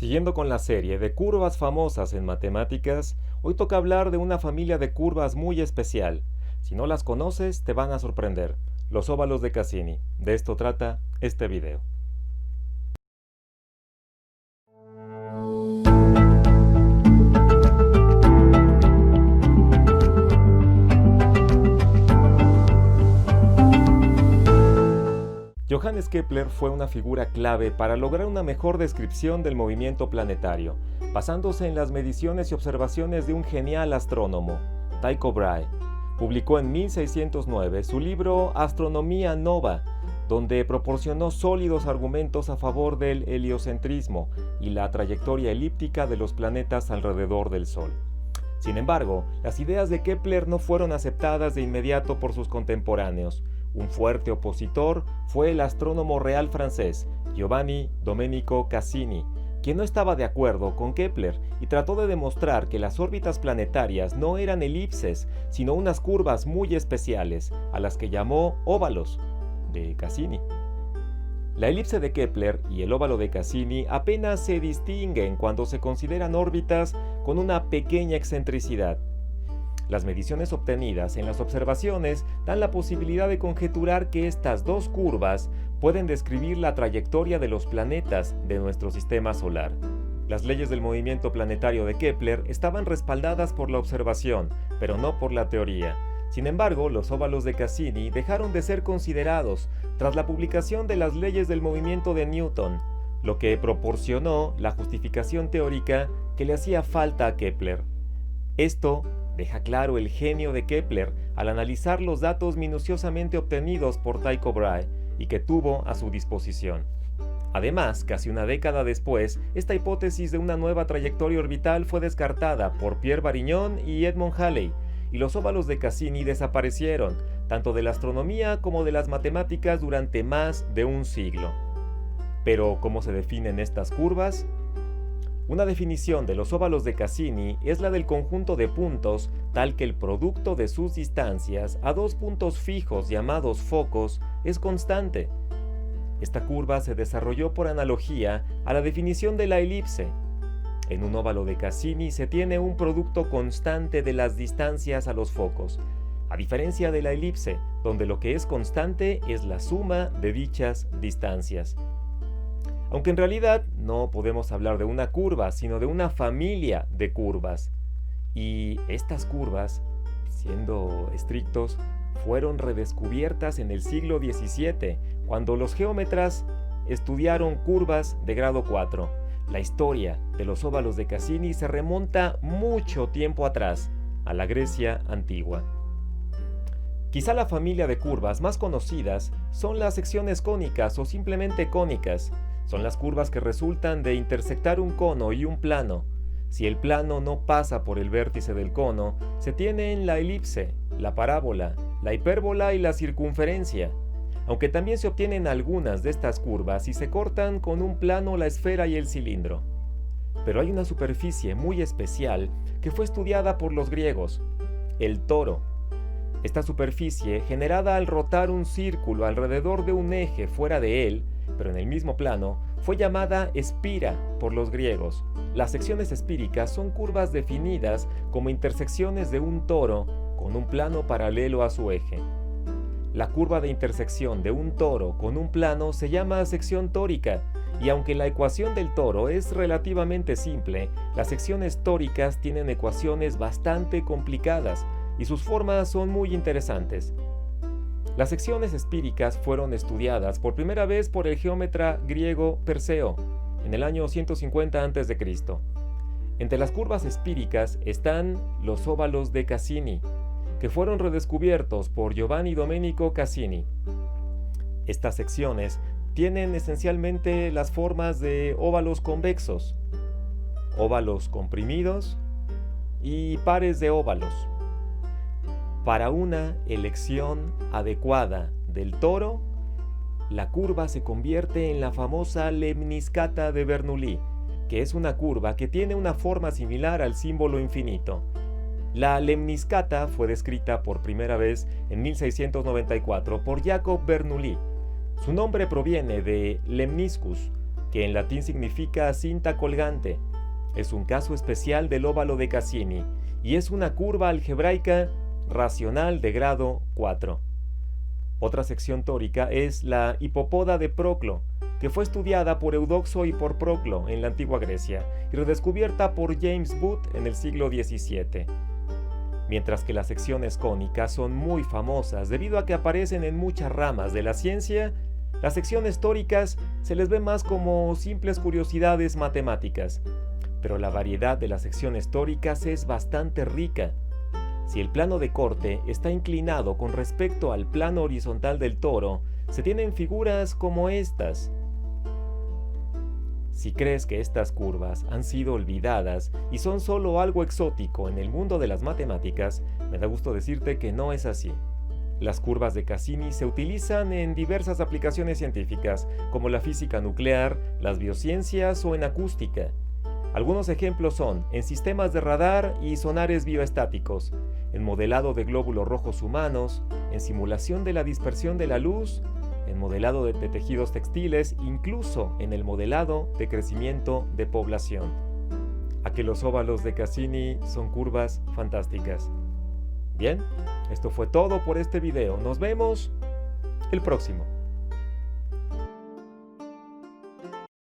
Siguiendo con la serie de curvas famosas en matemáticas, hoy toca hablar de una familia de curvas muy especial. Si no las conoces, te van a sorprender. Los óvalos de Cassini. De esto trata este video. Johannes Kepler fue una figura clave para lograr una mejor descripción del movimiento planetario, basándose en las mediciones y observaciones de un genial astrónomo, Tycho Brahe. Publicó en 1609 su libro Astronomia Nova, donde proporcionó sólidos argumentos a favor del heliocentrismo y la trayectoria elíptica de los planetas alrededor del Sol. Sin embargo, las ideas de Kepler no fueron aceptadas de inmediato por sus contemporáneos. Un fuerte opositor fue el astrónomo real francés Giovanni Domenico Cassini, quien no estaba de acuerdo con Kepler y trató de demostrar que las órbitas planetarias no eran elipses, sino unas curvas muy especiales, a las que llamó óvalos de Cassini. La elipse de Kepler y el óvalo de Cassini apenas se distinguen cuando se consideran órbitas con una pequeña excentricidad. Las mediciones obtenidas en las observaciones dan la posibilidad de conjeturar que estas dos curvas pueden describir la trayectoria de los planetas de nuestro sistema solar. Las leyes del movimiento planetario de Kepler estaban respaldadas por la observación, pero no por la teoría. Sin embargo, los óvalos de Cassini dejaron de ser considerados tras la publicación de las leyes del movimiento de Newton, lo que proporcionó la justificación teórica que le hacía falta a Kepler. Esto deja claro el genio de Kepler al analizar los datos minuciosamente obtenidos por Tycho Brahe y que tuvo a su disposición. Además, casi una década después, esta hipótesis de una nueva trayectoria orbital fue descartada por Pierre Varignon y Edmond Halley, y los óvalos de Cassini desaparecieron, tanto de la astronomía como de las matemáticas durante más de un siglo. Pero, ¿cómo se definen estas curvas? Una definición de los óvalos de Cassini es la del conjunto de puntos tal que el producto de sus distancias a dos puntos fijos llamados focos es constante. Esta curva se desarrolló por analogía a la definición de la elipse. En un óvalo de Cassini se tiene un producto constante de las distancias a los focos, a diferencia de la elipse, donde lo que es constante es la suma de dichas distancias. Aunque en realidad no podemos hablar de una curva, sino de una familia de curvas. Y estas curvas, siendo estrictos, fueron redescubiertas en el siglo XVII, cuando los geómetras estudiaron curvas de grado 4. La historia de los óvalos de Cassini se remonta mucho tiempo atrás, a la Grecia antigua. Quizá la familia de curvas más conocidas son las secciones cónicas o simplemente cónicas. Son las curvas que resultan de intersectar un cono y un plano. Si el plano no pasa por el vértice del cono, se tienen la elipse, la parábola, la hipérbola y la circunferencia. Aunque también se obtienen algunas de estas curvas si se cortan con un plano la esfera y el cilindro. Pero hay una superficie muy especial que fue estudiada por los griegos, el toro. Esta superficie, generada al rotar un círculo alrededor de un eje fuera de él, pero en el mismo plano, fue llamada espira por los griegos. Las secciones espíricas son curvas definidas como intersecciones de un toro con un plano paralelo a su eje. La curva de intersección de un toro con un plano se llama sección tórica, y aunque la ecuación del toro es relativamente simple, las secciones tóricas tienen ecuaciones bastante complicadas y sus formas son muy interesantes. Las secciones espíricas fueron estudiadas por primera vez por el geómetra griego Perseo en el año 150 a.C. Entre las curvas espíricas están los óvalos de Cassini, que fueron redescubiertos por Giovanni Domenico Cassini. Estas secciones tienen esencialmente las formas de óvalos convexos, óvalos comprimidos y pares de óvalos. Para una elección adecuada del toro, la curva se convierte en la famosa lemniscata de Bernoulli, que es una curva que tiene una forma similar al símbolo infinito. La lemniscata fue descrita por primera vez en 1694 por Jacob Bernoulli. Su nombre proviene de lemniscus, que en latín significa cinta colgante. Es un caso especial del óvalo de Cassini y es una curva algebraica racional de grado 4. Otra sección tórica es la hipopoda de Proclo, que fue estudiada por Eudoxo y por Proclo en la antigua Grecia y redescubierta por James Booth en el siglo XVII. Mientras que las secciones cónicas son muy famosas debido a que aparecen en muchas ramas de la ciencia, las secciones tóricas se les ve más como simples curiosidades matemáticas, pero la variedad de las secciones tóricas es bastante rica. Si el plano de corte está inclinado con respecto al plano horizontal del toro, se tienen figuras como estas. Si crees que estas curvas han sido olvidadas y son solo algo exótico en el mundo de las matemáticas, me da gusto decirte que no es así. Las curvas de Cassini se utilizan en diversas aplicaciones científicas, como la física nuclear, las biociencias o en acústica. Algunos ejemplos son en sistemas de radar y sonares bioestáticos, en modelado de glóbulos rojos humanos, en simulación de la dispersión de la luz, en modelado de tejidos textiles, incluso en el modelado de crecimiento de población. A que los óvalos de Cassini son curvas fantásticas. Bien, esto fue todo por este video. Nos vemos el próximo.